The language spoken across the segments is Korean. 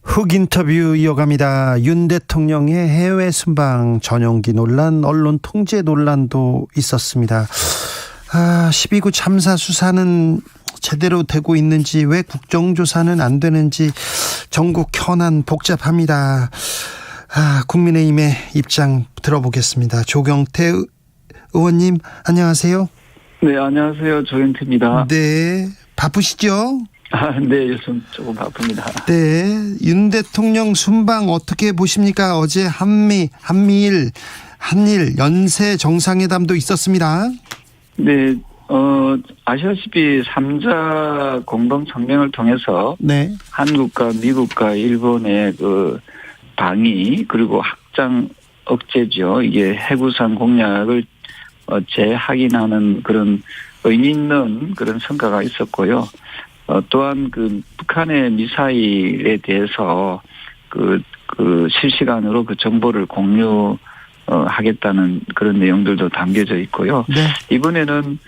훅 인터뷰 이어갑니다. 윤 대통령의 해외 순방 전용기 논란, 언론 통제 논란도 있었습니다. 12구 참사 수사는 제대로 되고 있는지, 왜 국정조사는 안 되는지 전국 현안 복잡합니다. 국민의힘의 입장 들어보겠습니다. 조경태 의원님, 안녕하세요. 네, 안녕하세요. 조경태입니다. 네, 바쁘시죠? 네, 요즘 조금 바쁩니다. 네, 윤 대통령 순방 어떻게 보십니까? 어제 한일 연쇄 정상회담도 있었습니다. 네, 아시다시피 3자 공동 성명을 통해서 네. 한국과 미국과 일본의 그 방위 그리고 확장 억제죠. 이게 해구상 공약을 재확인하는 그런 의미 있는 그런 성과가 있었고요. 또한 그 북한의 미사일에 대해서 그 실시간으로 그 정보를 공유하겠다는 그런 내용들도 담겨져 있고요. 네. 이번에는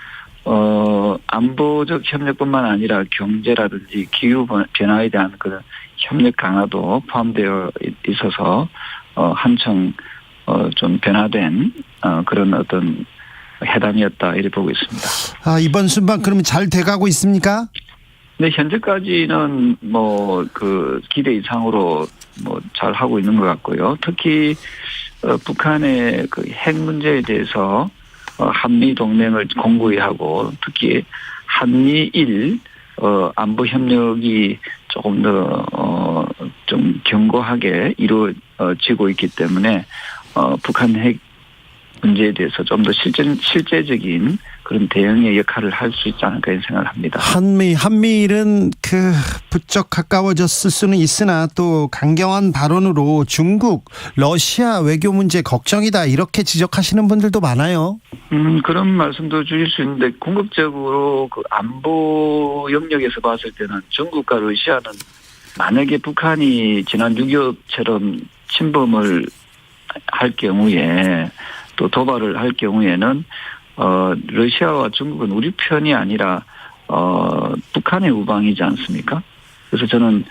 안보적 협력뿐만 아니라 경제라든지 기후 변화에 대한 그런 협력 강화도 포함되어 있어서 한층 좀 변화된 그런 어떤 회담이었다 이렇게 보고 있습니다. 이번 순방 그러면 잘 돼가고 있습니까? 네, 현재까지는 그 기대 이상으로 잘 하고 있는 것 같고요. 특히 북한의 그 핵 문제에 대해서 한미 동맹을 공고히 하고, 특히 한미일 안보 협력이 조금 더 좀 견고하게 이루어지고 있기 때문에 북한 핵 문제에 대해서 좀 더 실제적인 그런 대응의 역할을 할 수 있지 않을까 이런 생각을 합니다. 한미일은 부쩍 가까워졌을 수는 있으나 또 강경한 발언으로 중국, 러시아 외교 문제 걱정이다 이렇게 지적하시는 분들도 많아요. 그런 말씀도 주실 수 있는데, 궁극적으로 그 안보 영역에서 봤을 때는 중국과 러시아는 만약에 북한이 지난 6.25처럼 침범을 할 경우에, 또 도발을 할 경우에는 러시아와 중국은 우리 편이 아니라 북한의 우방이지 않습니까? 그래서 저는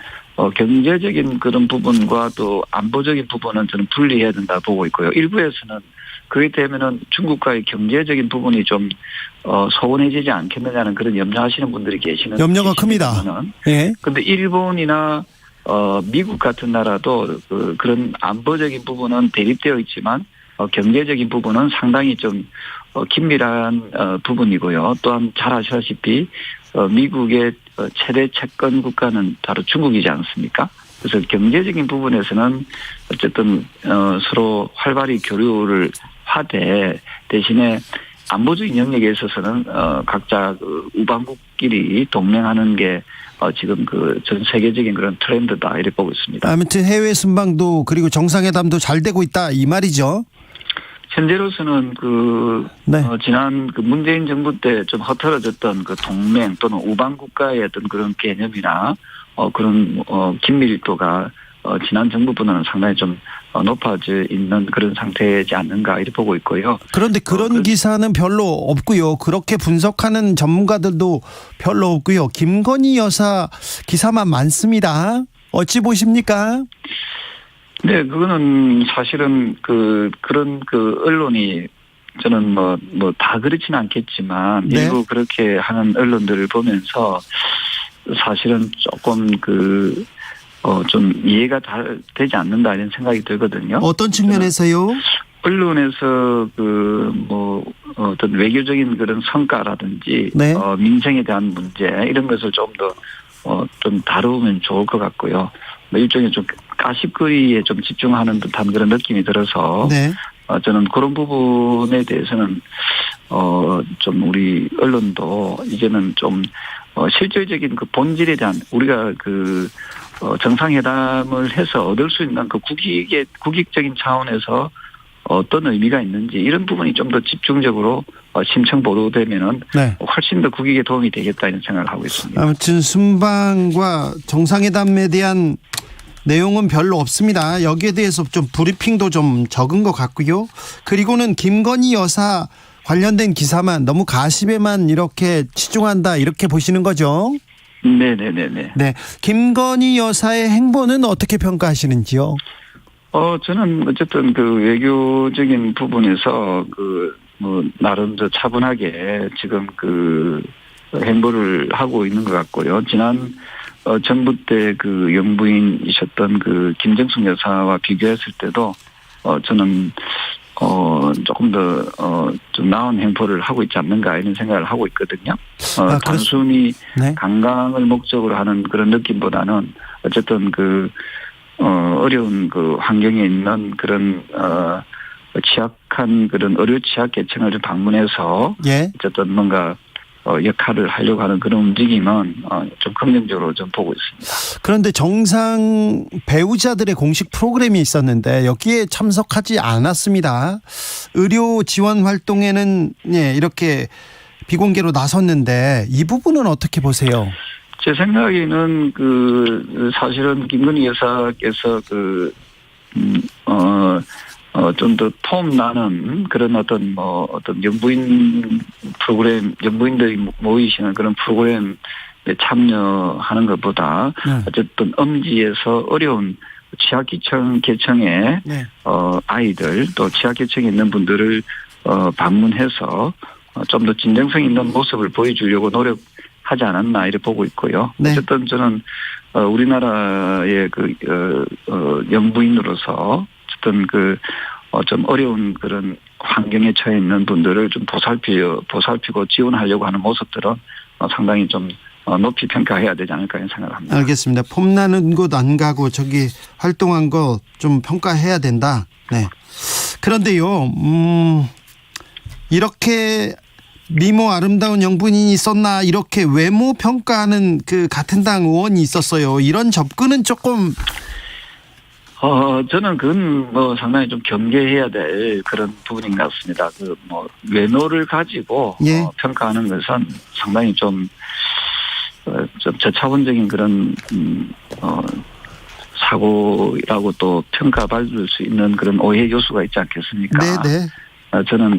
경제적인 그런 부분과 또 안보적인 부분은 저는 분리해야 된다 보고 있고요. 일부에서는 그렇기 때문에는 중국과의 경제적인 부분이 좀 소원해지지 않겠느냐는 그런 염려하시는 분들이 계시는. 염려가 큽니다. 그런데 일본이나 미국 같은 나라도 그런 안보적인 부분은 대립되어 있지만 경제적인 부분은 상당히 좀 긴밀한 부분이고요. 또한 잘 아시다시피 미국의 최대 채권 국가는 바로 중국이지 않습니까? 그래서 경제적인 부분에서는 어쨌든 서로 활발히 교류를 하되, 대신에 안보적인 영역에 있어서는 각자 우방국끼리 동맹하는 게 지금 전 세계적인 그런 트렌드다 이렇게 보고 있습니다. 아무튼 해외 순방도 그리고 정상회담도 잘 되고 있다 이 말이죠. 현재로서는 지난 문재인 정부 때 좀 허털어졌던 그 동맹 또는 우방 국가의 어떤 그런 개념이나 그런 긴밀도가 지난 정부보다는 상당히 좀 높아져 있는 그런 상태이지 않는가 이렇게 보고 있고요. 그런데 그런 기사는 별로 없고요. 그렇게 분석하는 전문가들도 별로 없고요. 김건희 여사 기사만 많습니다. 어찌 보십니까? 네, 그거는 사실은 그런 언론이 저는 다 그렇지는 않겠지만 네. 일부 그렇게 하는 언론들을 보면서 사실은 조금 좀 이해가 잘 되지 않는다 이런 생각이 들거든요. 어떤 측면에서요? 언론에서 어떤 외교적인 그런 성과라든지 네. 민생에 대한 문제 이런 것을 좀 더 좀 다루면 좋을 것 같고요. 일종의 좀 가십거리에 좀 집중하는 듯한 그런 느낌이 들어서 네. 저는 그런 부분에 대해서는 좀 우리 언론도 이제는 좀 실질적인 그 본질에 대한 우리가 정상회담을 해서 얻을 수 있는 그 국익적인 차원에서 어떤 의미가 있는지 이런 부분이 좀 더 집중적으로 심층 보도되면은 네. 훨씬 더 국익에 도움이 되겠다 이런 생각을 하고 있습니다. 아무튼 순방과 정상회담에 대한 내용은 별로 없습니다. 여기에 대해서 좀 브리핑도 좀 적은 것 같고요. 그리고는 김건희 여사 관련된 기사만 너무 가십에만 이렇게 치중한다 이렇게 보시는 거죠? 네네네네. 네, 김건희 여사의 행보는 어떻게 평가하시는지요? 저는 어쨌든 그 외교적인 부분에서 나름 차분하게 지금 행보를 하고 있는 것 같고요. 지난 정부 때 영부인이셨던 김정숙 여사와 비교했을 때도 저는 조금 더 좀 나은 행보를 하고 있지 않는가 이런 생각을 하고 있거든요. 단순히 네. 관광을 목적으로 하는 그런 느낌보다는 어쨌든 어려운 환경에 있는 그런 취약한 그런 의료 취약 계층을 좀 방문해서 예. 어쨌든 뭔가 역할을 하려고 하는 그런 움직임은 좀 긍정적으로 좀 보고 있습니다. 그런데 정상 배우자들의 공식 프로그램이 있었는데 여기에 참석하지 않았습니다. 의료 지원 활동에는 이렇게 비공개로 나섰는데 이 부분은 어떻게 보세요? 제 생각에는 사실은 김건희 여사께서 좀 더 폼 나는 그런 어떤 영부인 프로그램, 영부인들이 모이시는 그런 프로그램에 참여하는 것보다 어쨌든 음지에서 어려운 취약계층의 네. 아이들 또 취약계층에 있는 분들을 방문해서 좀 더 진정성 있는 모습을 보여주려고 노력하지 않았나 이렇게 보고 있고요. 네. 어쨌든 저는 우리나라의 영부인으로서 어쨌든 좀 어려운 그런 환경에 처해 있는 분들을 좀 보살피고 지원하려고 하는 모습들은 상당히 좀 높이 평가해야 되지 않을까 이런 생각을 합니다. 알겠습니다. 폼나는 곳 안 가고 저기 활동한 거 좀 평가해야 된다. 네. 그런데요, 이렇게 미모 아름다운 영부인이 있었나 이렇게 외모 평가하는 같은 당 의원이 있었어요. 이런 접근은 조금 저는 그건 상당히 좀 경계해야 될 그런 부분인 것 같습니다. 외모를 가지고 예. 평가하는 것은 상당히 좀 저차원적인 그런 사고라고 또 평가받을 수 있는 그런 오해 요소가 있지 않겠습니까? 네네. 저는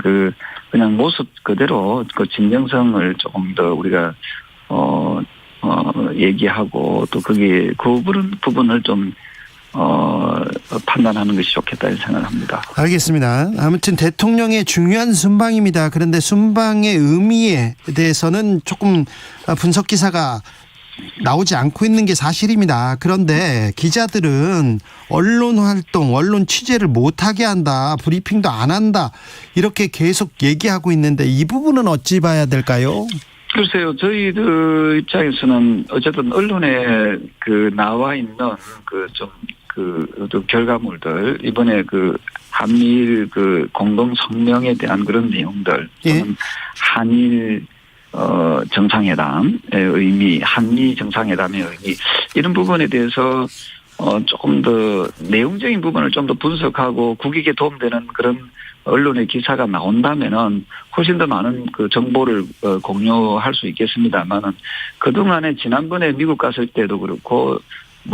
그냥 모습 그대로 진정성을 조금 더 우리가 얘기하고 또 그게 부분을 좀 판단하는 것이 좋겠다 이런 생각을 합니다. 알겠습니다. 아무튼 대통령의 중요한 순방입니다. 그런데 순방의 의미에 대해서는 조금 분석 기사가 나오지 않고 있는 게 사실입니다. 그런데 기자들은 언론 활동, 언론 취재를 못하게 한다, 브리핑도 안 한다 이렇게 계속 얘기하고 있는데 이 부분은 어찌 봐야 될까요? 글쎄요, 저희들 입장에서는 어쨌든 언론에 나와 있는 결과물들, 이번에 한미일 공동 성명에 대한 그런 내용들, 또는 한일 정상회담의 의미, 한미 정상회담의 의미, 이런 부분에 대해서 조금 더 내용적인 부분을 좀 더 분석하고 국익에 도움되는 그런 언론의 기사가 나온다면은 훨씬 더 많은 정보를 공유할 수 있겠습니다만은 그동안에 지난번에 미국 갔을 때도 그렇고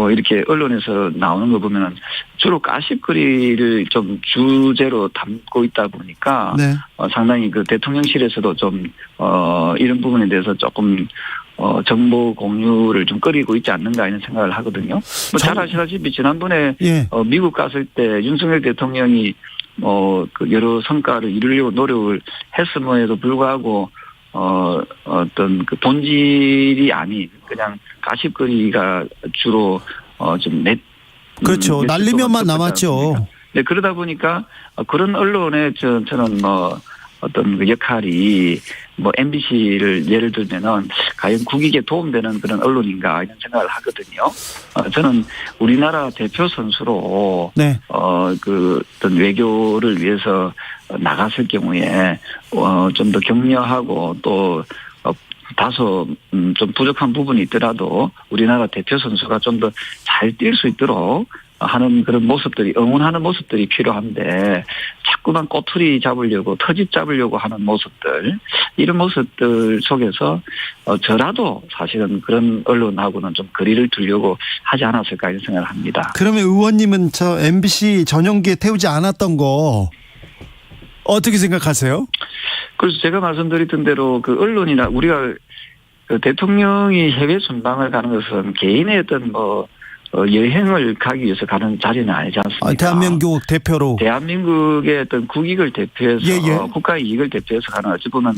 이렇게 언론에서 나오는 거 보면은 주로 가십거리를 좀 주제로 담고 있다 보니까 네. 상당히 대통령실에서도 좀 이런 부분에 대해서 조금 정보 공유를 좀 꺼리고 있지 않는가 이런 생각을 하거든요. 잘 아시다시피 지난번에 예. 미국 갔을 때 윤석열 대통령이 여러 성과를 이루려고 노력을 했음에도 불구하고 어떤 본질이 아닌 그냥 가십거리가 주로 좀 그렇죠. 날리면만 남았죠. 네, 그러다 보니까 그런 언론의 저는 어떤 역할이 MBC를 예를 들면은 과연 국익에 도움되는 그런 언론인가 이런 생각을 하거든요. 저는 우리나라 대표 선수로 네. 어떤 외교를 위해서 나갔을 경우에 좀 더 격려하고 또 다소 좀 부족한 부분이 있더라도 우리나라 대표 선수가 좀 더 잘 뛸 수 있도록 하는 그런 모습들이 응원하는 모습들이 필요한데 자꾸만 꼬투리 잡으려고 터집 잡으려고 하는 모습들 이런 모습들 속에서 저라도 사실은 그런 언론하고는 좀 거리를 두려고 하지 않았을까 이런 생각을 합니다. 그러면 의원님은 저 MBC 전용기에 태우지 않았던 거 어떻게 생각하세요? 그래서 제가 말씀드렸던 대로 언론이나 우리가 그 대통령이 해외 순방을 가는 것은 개인의 어떤 여행을 가기 위해서 가는 자리는 아니지 않습니까? 대한민국 대표로. 대한민국의 어떤 국익을 대표해서 국가 이익을 대표해서 가는 어찌 보면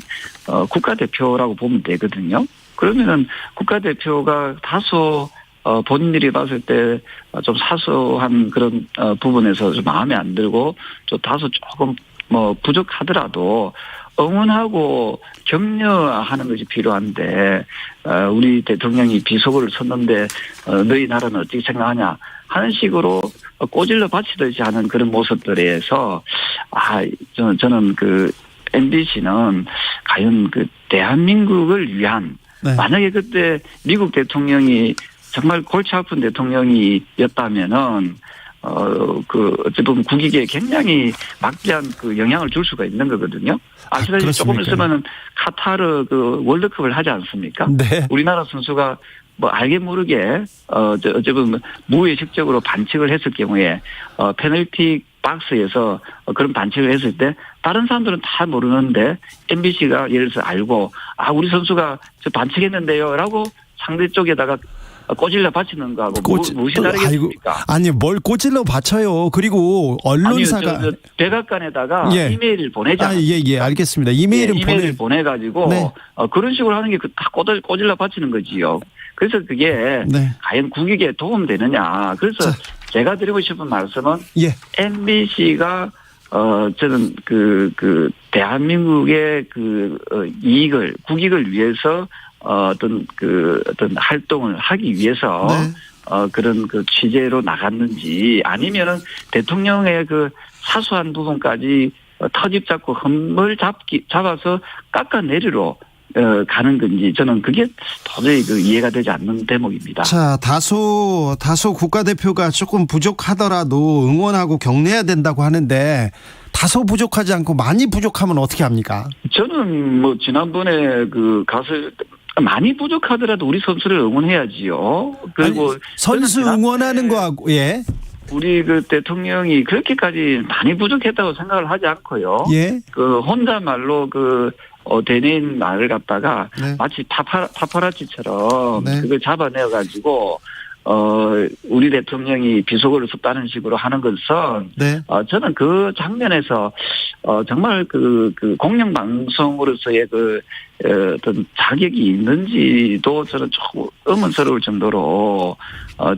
국가대표라고 보면 되거든요. 그러면은 국가대표가 다소 본인들이 봤을 때 좀 사소한 그런 부분에서 좀 마음에 안 들고 좀 다소 조금 부족하더라도 응원하고 격려하는 것이 필요한데 우리 대통령이 비속어를 썼는데 너희 나라는 어떻게 생각하냐 하는 식으로 꼬질러 바치듯이 하는 그런 모습들에서 저는 그 MBC는 과연 그 대한민국을 위한 만약에 그때 미국 대통령이 정말 골치 아픈 대통령이었다면은 어찌 보면 국익에 굉장히 막대한 그 영향을 줄 수가 있는 거거든요. 아시다시피 조금 있으면은 카타르 그 월드컵을 하지 않습니까? 네. 우리나라 선수가 알게 모르게 어찌 보면 무의식적으로 반칙을 했을 경우에 페널티 박스에서 그런 반칙을 했을 때 다른 사람들은 다 모르는데 MBC가 예를 들어서 알고 우리 선수가 저 반칙했는데요라고 상대 쪽에다가 꼬질러 바치는 거하고 무엇이 다르겠습니까? 아니 뭘 꼬질러 바쳐요. 그리고 언론사가 백악관에다가 이메일을 보내지 않습니까? 예, 알겠습니다. 이메일을 보내가지고 그런 식으로 하는 게 다 꼬질러 바치는 거지요. 그래서 그게 과연 국익에 도움되느냐. 그래서 제가 드리고 싶은 말씀은 MBC가 저는 그 대한민국의 그 이익을 국익을 위해서 어떤 활동을 하기 위해서 그런 그 취재로 나갔는지 아니면은 대통령의 그 사소한 부분까지 터집 잡고 흠을 잡아서 깎아내리러 가는 건지 저는 그게 도저히 이해가 되지 않는 대목입니다. 자, 다소 국가대표가 조금 부족하더라도 응원하고 격려해야 된다고 하는데 다소 부족하지 않고 많이 부족하면 어떻게 합니까? 저는 지난번에 많이 부족하더라도 우리 선수를 응원해야지요. 그리고 선수 응원하는 거하고 우리 그 대통령이 그렇게까지 많이 부족했다고 생각을 하지 않고요. 그 혼자말로 대내인 말을 갖다가 마치 파파라치처럼 그걸 잡아내어 가지고 우리 대통령이 비속어를 썼다는 식으로 하는 것은 저는 그 장면에서 정말 그 공영방송으로서의 어떤 자격이 있는지도 저는 조금 의문스러울 정도로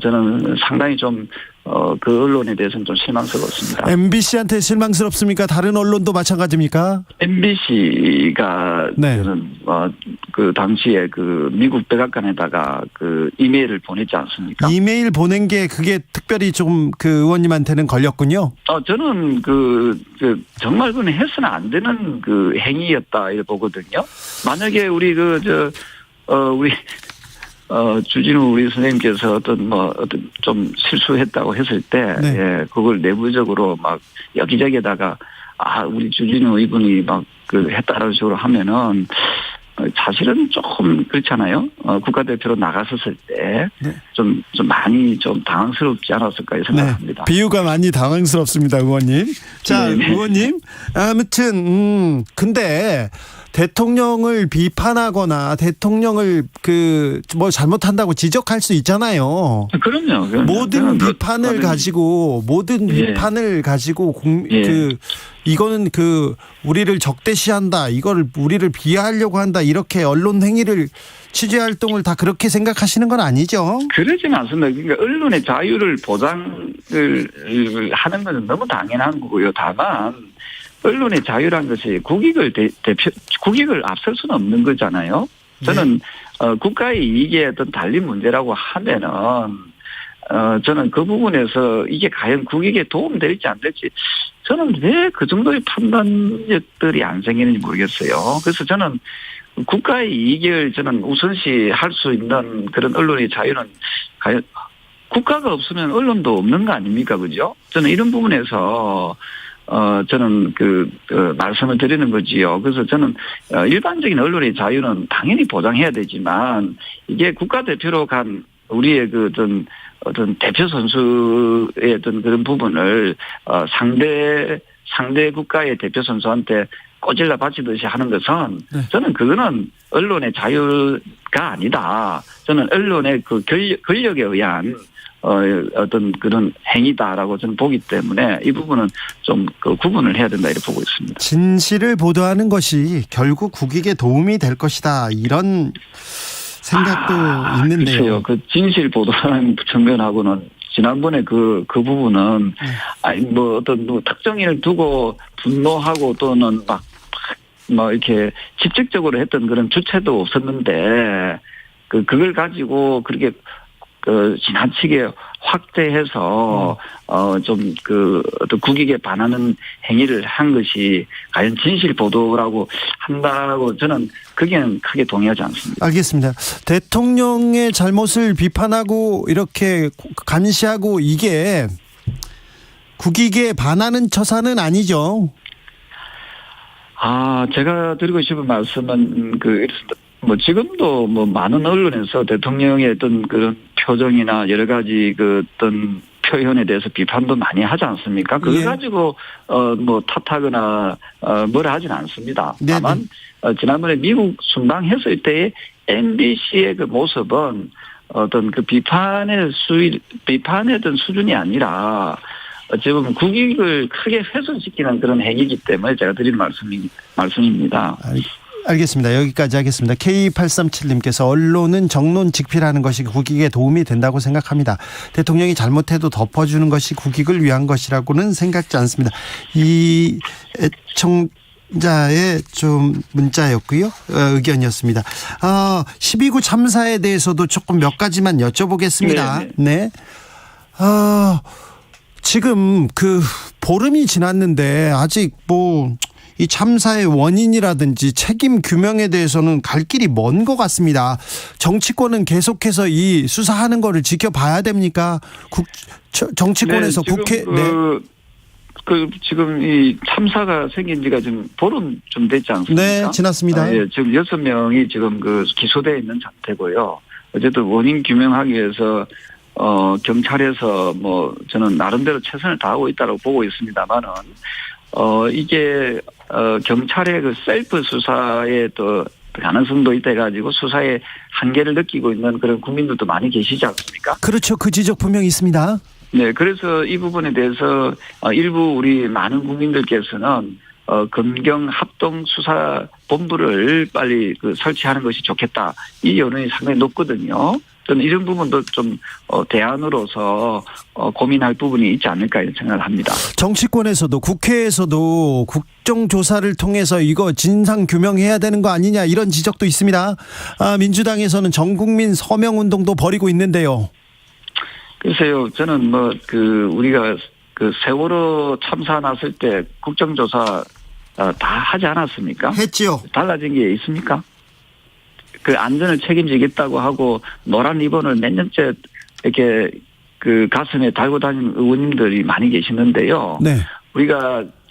저는 상당히 좀 그 언론에 대해서는 좀 실망스럽습니다. MBC한테 실망스럽습니까? 다른 언론도 마찬가지입니까? MBC가 저는 그 당시에 그 미국 백악관에다가 그 이메일을 보냈지 않습니까? 이메일 보낸 게 그게 특별히 좀 그 의원님한테는 걸렸군요. 저는 정말 그건 해서는 안 되는 그 행위였다 이렇게 보거든요. 만약에 우리 우리 주진우 우리 선생님께서 어떤 좀 실수했다고 했을 때, 그걸 내부적으로 막 여기저기에다가 우리 주진우 이분이 했다라는 식으로 하면은 사실은 조금 그렇잖아요. 국가대표로 나갔었을 때 좀 많이 좀 당황스럽지 않았을까 생각합니다. 비유가 많이 당황스럽습니다, 의원님. 자, 의원님. 아무튼 근데 대통령을 비판하거나 대통령을 잘못한다고 지적할 수 있잖아요. 그럼요. 모든 비판을 가지고 이거는 우리를 적대시한다. 이걸 우리를 비하하려고 한다. 이렇게 언론 행위를 취재 활동을 다 그렇게 생각하시는 건 아니죠? 그러진 않습니다. 그러니까 언론의 자유를 보장을 하는 것은 너무 당연한 거고요. 다만 언론의 자유란 것이 국익을 앞설 수는 없는 거잖아요. 저는 국가의 이익에 어떤 달린 문제라고 하면은 저는 그 부분에서 이게 과연 국익에 도움될지 안 될지 저는 왜 그 정도의 판단력들이 안 생기는지 모르겠어요. 그래서 저는 국가의 이익을 저는 우선시 할 수 있는 그런 언론의 자유는 과연 국가가 없으면 언론도 없는 거 아닙니까? 그죠? 저는 이런 부분에서 저는 말씀을 드리는 거지요. 그래서 저는 일반적인 언론의 자유는 당연히 보장해야 되지만 이게 국가대표로 간 우리의 어떤 대표 선수의 어떤 그런 부분을 상대 국가의 대표 선수한테 꼬질러 바치듯이 하는 것은 네. 저는 그거는 언론의 자유가 아니다. 저는 언론의 그 권력에 의한 어떤 그런 행위다라고 저는 보기 때문에 이 부분은 좀 그 구분을 해야 된다 이렇게 보고 있습니다. 진실을 보도하는 것이 결국 국익에 도움이 될 것이다. 이런 생각도 있는데요. 글쎄요. 그 진실 보도라는 측면하고는 지난번에 그 부분은 아니 뭐 어떤 뭐 특정인을 두고 분노하고 또는 막 이렇게 직접적으로 했던 그런 주체도 없었는데 그걸 가지고 그렇게 지나치게 확대해서 좀 어떤 국익에 반하는 행위를 한 것이 과연 진실 보도라고 한다고 저는 거기는 크게 동의하지 않습니다. 알겠습니다. 대통령의 잘못을 비판하고 이렇게 감시하고 이게 국익에 반하는 처사는 아니죠. 제가 드리고 싶은 말씀은 이렇습니다. 뭐 지금도 뭐 많은 언론에서 대통령의 어떤 그런 표정이나 여러 가지 어떤 표현에 대해서 비판도 많이 하지 않습니까? 그걸 가지고 뭐 탓하거나 뭐라 하지는 않습니다. 네네. 다만 지난번에 미국 순방했을 때의 MBC의 그 모습은 어떤 그 비판의 어떤 수준이 아니라 어찌 보면 국익을 크게 훼손시키는 그런 행위이기 때문에 제가 드리는 말씀입니다. 알겠습니다. 여기까지 하겠습니다. K837님께서 언론은 정론직필하는 것이 국익에 도움이 된다고 생각합니다. 대통령이 잘못해도 덮어주는 것이 국익을 위한 것이라고는 생각지 않습니다. 이 애청자의 좀 문자였고요. 의견이었습니다. 12구 참사에 대해서도 조금 몇 가지만 여쭤보겠습니다. 네. 지금 보름이 지났는데 아직 이 참사의 원인이라든지 책임 규명에 대해서는 갈 길이 먼 것 같습니다. 정치권은 계속해서 이 수사하는 거를 지켜봐야 됩니까? 정치권에서 국회 지금 이 참사가 생긴 지가 지금 보름 좀 됐지 않습니까? 네, 지났습니다. 지금 6명이 지금 기소되어 있는 상태고요. 어쨌든 원인 규명하기 위해서 경찰에서 저는 나름대로 최선을 다하고 있다고 보고 있습니다만은 이게 경찰의 셀프 수사에 또 가능성도 있다 해가지고 수사의 한계를 느끼고 있는 그런 국민들도 많이 계시지 않습니까? 그렇죠. 그 지적 분명히 있습니다. 네, 그래서 이 부분에 대해서 일부 우리 많은 국민들께서는 검경 합동 수사 본부를 빨리 설치하는 것이 좋겠다. 이 여론이 상당히 높거든요. 저는 이런 부분도 좀 대안으로서 고민할 부분이 있지 않을까 이런 생각을 합니다. 정치권에서도 국회에서도 국정조사를 통해서 이거 진상 규명해야 되는 거 아니냐 이런 지적도 있습니다. 민주당에서는 전국민 서명운동도 벌이고 있는데요. 글쎄요, 저는 우리가 세월호 참사 났을 때 국정조사 다 하지 않았습니까? 했지요. 달라진 게 있습니까? 안전을 책임지겠다고 하고 노란 리본을 몇 년째 이렇게 가슴에 달고 다니는 의원님들이 많이 계시는데요. 네.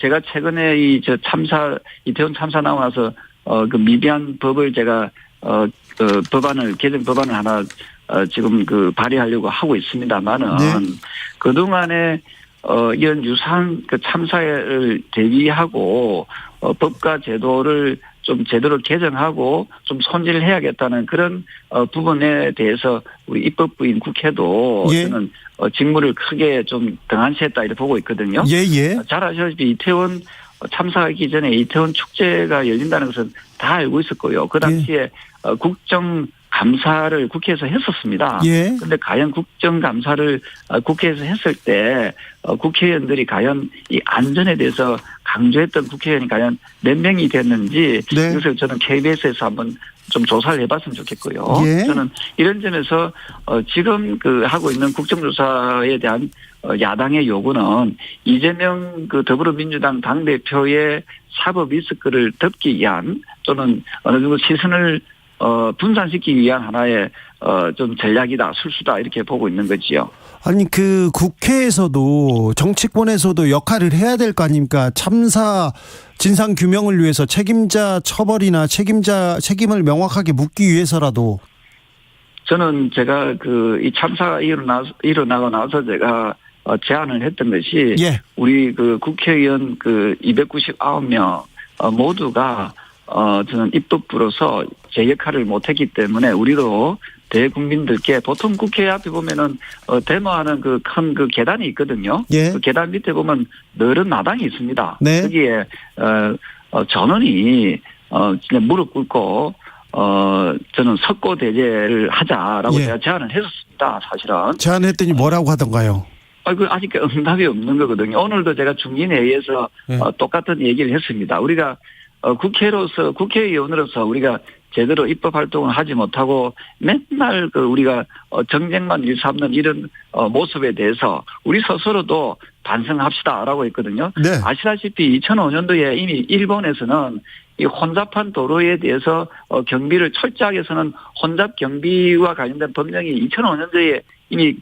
제가 최근에 이태원 참사 나고 나서 미비한 법을 제가 개정 법안을 하나 지금 발의하려고 하고 있습니다만은 네. 그동안에 이런 유사한 참사를 대비하고 법과 제도를 좀 제대로 개정하고 좀 손질을 해야겠다는 그런 부분에 대해서 우리 입법부인 국회도 저는 직무를 크게 좀 등한시했다 이렇게 보고 있거든요. 예. 잘 아시다시피 이태원 참사하기 전에 이태원 축제가 열린다는 것은 다 알고 있었고요. 그 당시에 국정감사를 국회에서 했었습니다. 그런데 과연 국정감사를 국회에서 했을 때 국회의원들이 과연 이 안전에 대해서 강조했던 국회의원이 과연 몇 명이 됐는지 그래서 저는 KBS에서 한번 좀 조사를 해봤으면 좋겠고요. 저는 이런 점에서 지금 하고 있는 국정조사에 대한 야당의 요구는 이재명 더불어민주당 당대표의 사법 리스크를 덮기 위한 또는 어느 정도 시선을 분산시키기 위한 하나의 좀 전략이다, 술수다 이렇게 보고 있는 거지요. 아니 국회에서도 정치권에서도 역할을 해야 될 거 아닙니까? 참사 진상 규명을 위해서 책임자 처벌이나 책임을 명확하게 묻기 위해서라도. 저는 제가 이 참사가 일어나고 나서 제가 제안을 했던 것이 우리 국회의원 299명 모두가 저는 입법부로서 제 역할을 못했기 때문에 우리도 대국민들께 보통 국회 앞에 보면은 데모하는 그 큰 그 계단이 있거든요. 예. 그 계단 밑에 보면 넓은 마당이 있습니다. 네. 거기에 전원이 진짜 무릎 꿇고 저는 석고 대제를 하자라고 예. 제가 제안을 했었습니다. 사실은. 제안했더니 뭐라고 하던가요? 그 아직 응답이 없는 거거든요. 오늘도 제가 중진회의에서 예. 똑같은 얘기를 했습니다. 우리가 국회의원으로서 우리가 제대로 입법 활동을 하지 못하고 맨날 우리가 정쟁만 일삼는 이런 모습에 대해서 우리 스스로도 반성합시다라고 했거든요. 네. 아시다시피 2005년도에 이미 일본에서는 이 혼잡한 도로에 대해서 경비를 철저하게 해서는 혼잡 경비와 관련된 법령이 2005년도에 이미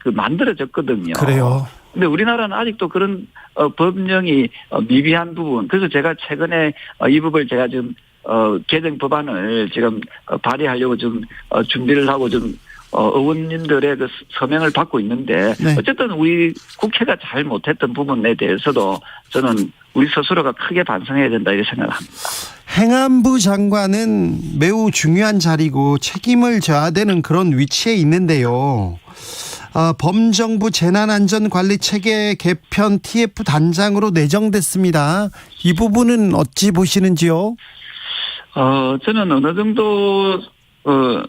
만들어졌거든요. 그래요. 근데 우리나라는 아직도 그런 법령이 미비한 부분. 그래서 제가 최근에 이 부분을 제가 지금 개정 법안을 지금 발의하려고 좀 준비를 하고 좀 의원님들의 그 서명을 받고 있는데 네. 어쨌든 우리 국회가 잘 못했던 부분에 대해서도 저는 우리 스스로가 크게 반성해야 된다 이렇게 생각을 합니다. 행안부 장관은 매우 중요한 자리고 책임을 져야 되는 그런 위치에 있는데요. 범정부 재난안전관리체계 개편 TF 단장으로 내정됐습니다. 이 부분은 어찌 보시는지요? 저는 어느 정도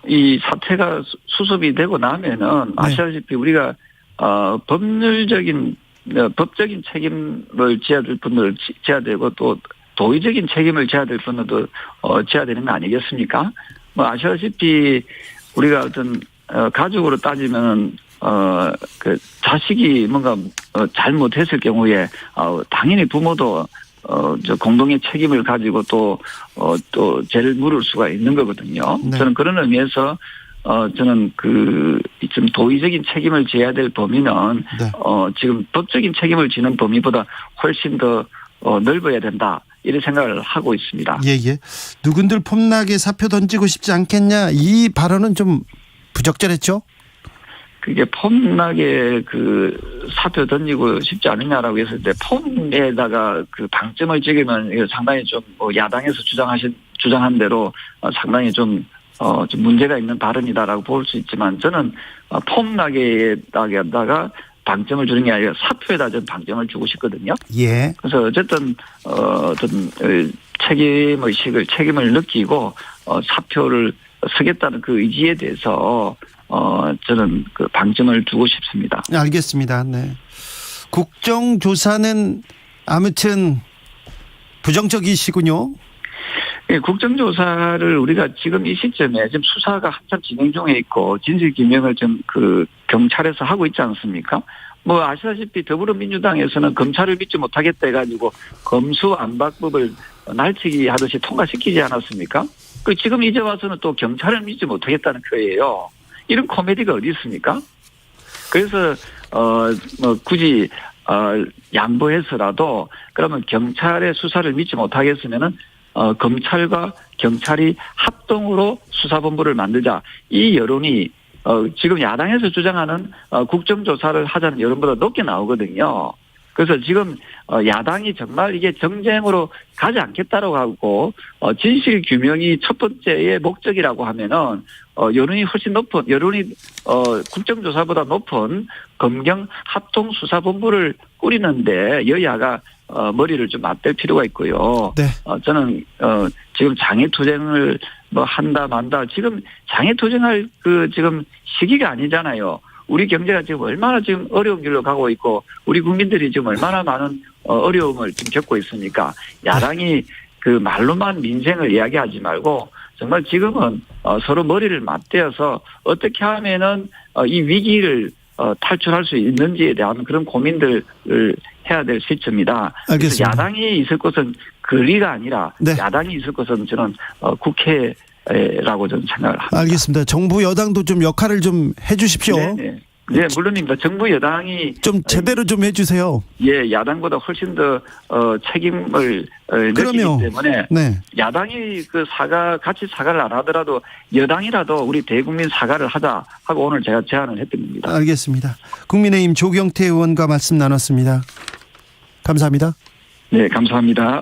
이 사태가 수습이 되고 나면은 아시다시피 우리가 법적인 책임을 져야 될 분들 져야 되고 또 도의적인 책임을 져야 될 분들도 져야 되는 거 아니겠습니까? 뭐 아시다시피 우리가 어떤 가족으로 따지면 그 자식이 뭔가 잘못했을 경우에 당연히 부모도 저 공동의 책임을 가지고 또 죄를 물을 수가 있는 거거든요. 네. 저는 그런 의미에서 저는 지금 도의적인 책임을 져야 될 범위는 네. 지금 법적인 책임을 지는 범위보다 훨씬 더 넓어야 된다. 이런 생각을 하고 있습니다. 예. 누군들 폼나게 사표 던지고 싶지 않겠냐, 이 발언은 좀 부적절했죠? 그게 폼나게 사표 던지고 싶지 않느냐라고 했을 때 폼에다가 방점을 찍으면 이거 상당히 좀 야당에서 주장한 대로 상당히 좀 문제가 있는 발언이다라고 볼 수 있지만 저는 폼나게에다가 방점을 주는 게 아니라 사표에다 좀 방점을 주고 싶거든요. 예. 그래서 어쨌든 어떤 책임을 느끼고 사표를 쓰겠다는 그 의지에 대해서 저는 방점을 두고 싶습니다. 알겠습니다. 네. 국정조사는 아무튼 부정적이시군요. 예, 국정조사를 우리가 지금 이 시점에 지금 수사가 한참 진행 중에 있고 진실규명을 좀 경찰에서 하고 있지 않습니까? 뭐 아시다시피 더불어민주당에서는 검찰을 믿지 못하겠다 해가지고 검수안박법을 날치기 하듯이 통과시키지 않았습니까? 지금 이제 와서는 또 경찰을 믿지 못하겠다는 거예요. 이런 코미디가 어디 있습니까? 그래서 굳이 양보해서라도 그러면 경찰의 수사를 믿지 못하겠으면은 검찰과 경찰이 합동으로 수사본부를 만들자. 이 여론이 지금 야당에서 주장하는 국정조사를 하자는 여론보다 높게 나오거든요. 그래서 지금 야당이 정말 이게 정쟁으로 가지 않겠다라고 하고 진실 규명이 첫 번째의 목적이라고 하면은 여론이 훨씬 높은 국정조사보다 높은 검경 합동수사본부를 꾸리는데 여야가 머리를 좀 맞댈 필요가 있고요. 네. 저는 지금 장애투쟁을 한다 만다 지금 장애투쟁할 지금 시기가 아니잖아요. 우리 경제가 지금 얼마나 지금 어려운 길로 가고 있고 우리 국민들이 지금 얼마나 많은 어려움을 지금 겪고 있으니까 야당이 말로만 민생을 이야기하지 말고 정말 지금은 서로 머리를 맞대어서 어떻게 하면은 이 위기를 탈출할 수 있는지에 대한 그런 고민들을 해야 될 시점이다. 알겠습니다. 야당이 있을 곳은 거리가 아니라 네. 야당이 있을 곳은 저는 국회라고 저는 생각을 합니다. 알겠습니다. 정부 여당도 좀 역할을 좀 해주십시오. 네, 물론입니다. 정부 여당이 좀 제대로 좀 해주세요. 예, 야당보다 훨씬 더 책임을 느끼기 때문에 네. 야당이 같이 사과를 안 하더라도 여당이라도 우리 대국민 사과를 하자 하고 오늘 제가 제안을 했던 겁니다. 알겠습니다. 국민의힘 조경태 의원과 말씀 나눴습니다. 감사합니다. 네, 감사합니다.